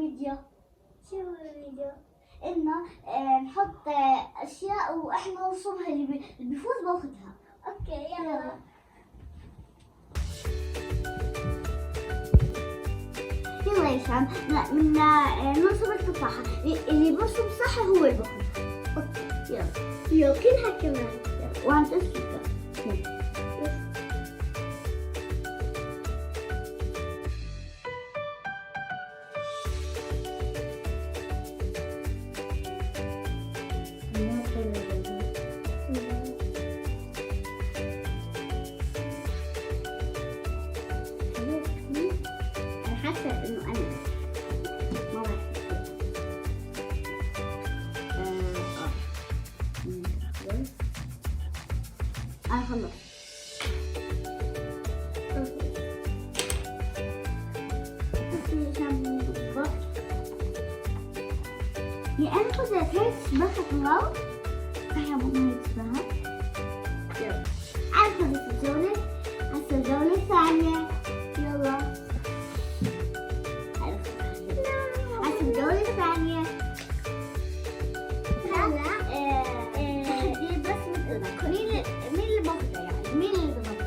الفيديو؟ شو الفيديو؟ إنه نحط أشياء وإحنا نرسمها اللي بيفوز باخدها. اوكي يلا. يلا يا هشام من نرسم التفاحة، اللي برسم صح هو اللي باخدها. أوكي يلا. يمكنها كمان. 1 2 3. أنا حاسة إنه أنا ما راح أنا خلصت. هي أنا كنت هيك شبكة الله صحيح مو هيك شبهها. يلا أنا خلصت الجولة، هسه الجولة الثانية. يلا هسه الجولة الثانية. هلا تحدي بس مثلك مين اللي باخده، يعني مين اللي باخده.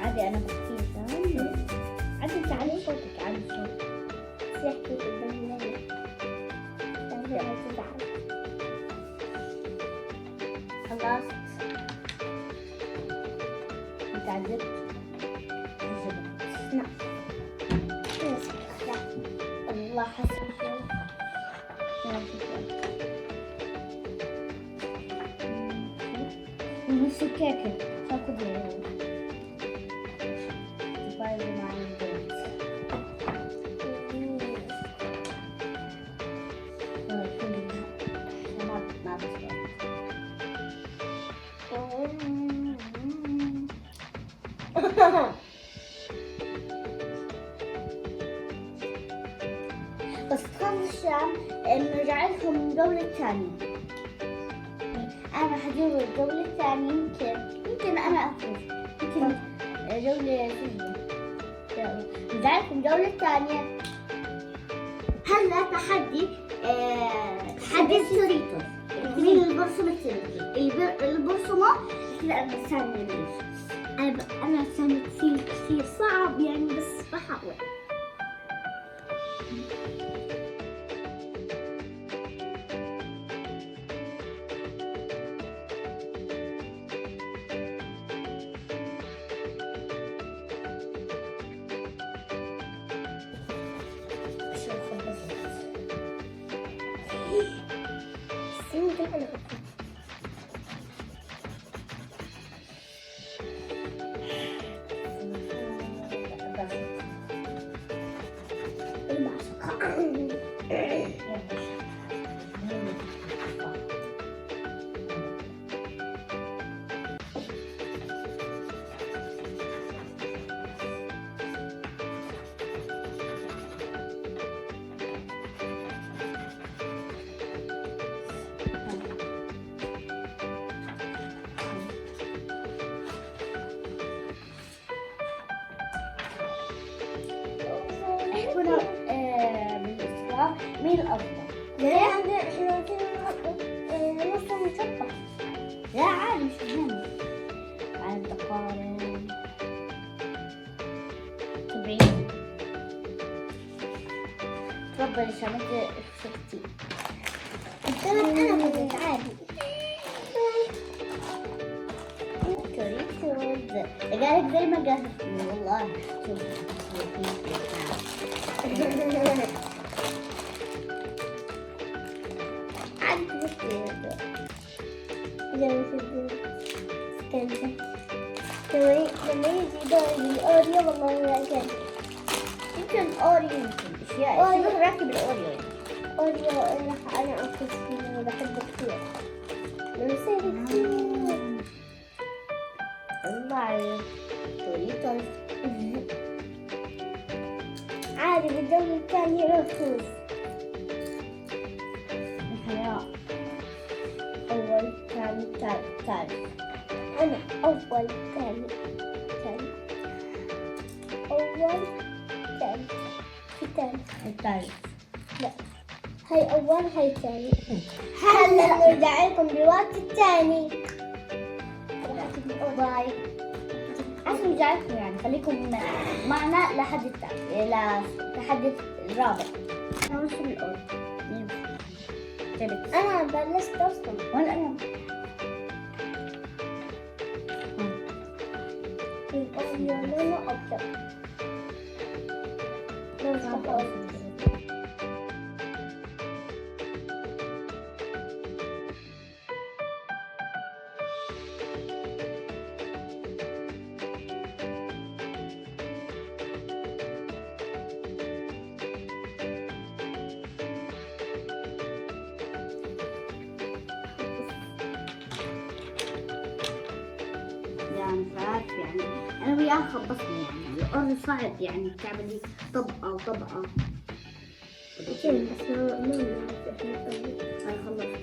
عادي أنا بحكي تمام. عادي تعالي صوتك، عادي صوتك. سيحكي قدام الليل. لا تزعل. خلصت. أنت عذبت. لا. الله حسن شوي. نص الكيكة تاخذ تفايض مع البيت. ما بس تخلص الشام نرجع لكم الجولة الثانية. أنا حجرب الجولة الثانية، يمكن أنا أفوز، يمكن جولة فيزياء. يلا نرجع لكم الجولة الثانية. هلا تحدي تحدي التوريتوس. مين اللي برسم التوريتوس؟ اللي برسمه كذا. أنا الثانية ليش؟ أنا الثانية كثير صعب يعني، بس بحاول. احكونا بالاستمرار مين الأفضل؟ ليه احنا نص مشبع. لا عادي مش مهم. عاد تقارن 70. تفضلي شامتي خسرتي. انا كنت عادي. كوريتوز قالك زي ما قالت والله. شوف تنسى. لما يجي دور الأوريو والله ما كان. يمكن أوريو يمكن أشياء أوريو. شبه راكب الأوريو يعني. أوريو راح أنا أنقذ فيه وبحبه كثير. نسيت كثير. الله دوريتوس. عادي بالدوري الثاني رفوز. الحياة أول ثاني ثالث. أنا أول ثاني أول ثاني في ثالث. الثالث. لا هاي أول هاي ثاني. هلا نرجع لكم بالوقت الثاني. باي. عشان جايكم يعني خليكم معنا لحد الثاني لحد الرابع. نمشي بالأول. أنا بلشت أرسم. وأنا الأوريو لونه أبيض. يعني مش عارف يعني أنا وياه خبصني يعني الأرض صعب يعني تعملي طبقة وطبقة. بس ما نعرف إحنا أنا خلصت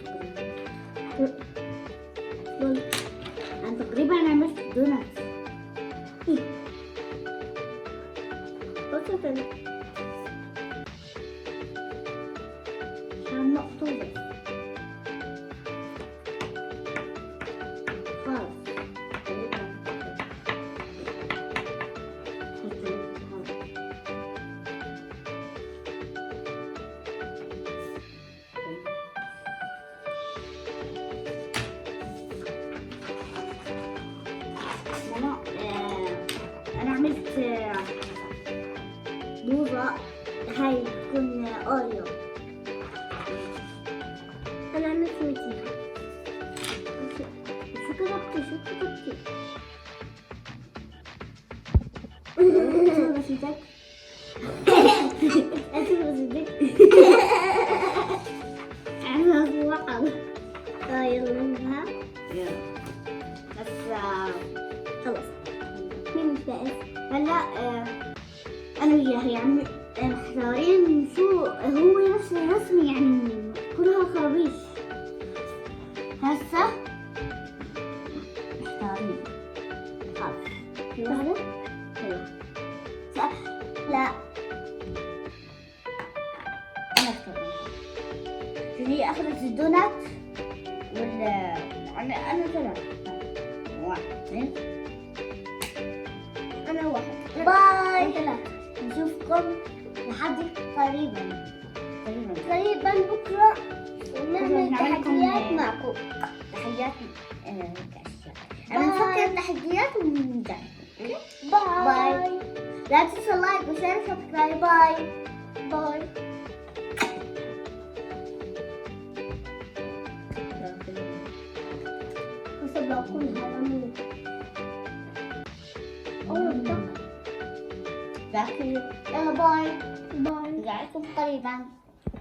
أنا تقريبا عملت دونات. عشان مقطوبة خلاص. أنا عملت بوظة هاي تكون أوريو. أنا عملت متين. شو كتبتي شو كتبتي؟ شو رسيتك؟ أنت رصيدك. أنا أصبح يلا ننهى. بس خلاص. مين الفائز؟ هلا أنا وياه يعني محتارين شو هو نفس الرسم يعني كلها خرابيش. هسه محتارين. خلاص. هذا؟ أيوه. لا أنا اخترت. هي أخذت الدونات أنا ثلاثة. واحد اثنين. أنا واحد. باي. ثلاثة. نشوفكم لحد قريبا. قريبا بكرة نعمل تحديات معكم. تحديات كأشياء. أنا نفكر تحديات ونرجع. باي. باي. لا تنسوا لايك وشير وسبسكرايب. باي. باي. وسبقون هذا منه. ذاكر. يلا باي. باي. نرجع لكم قريبا.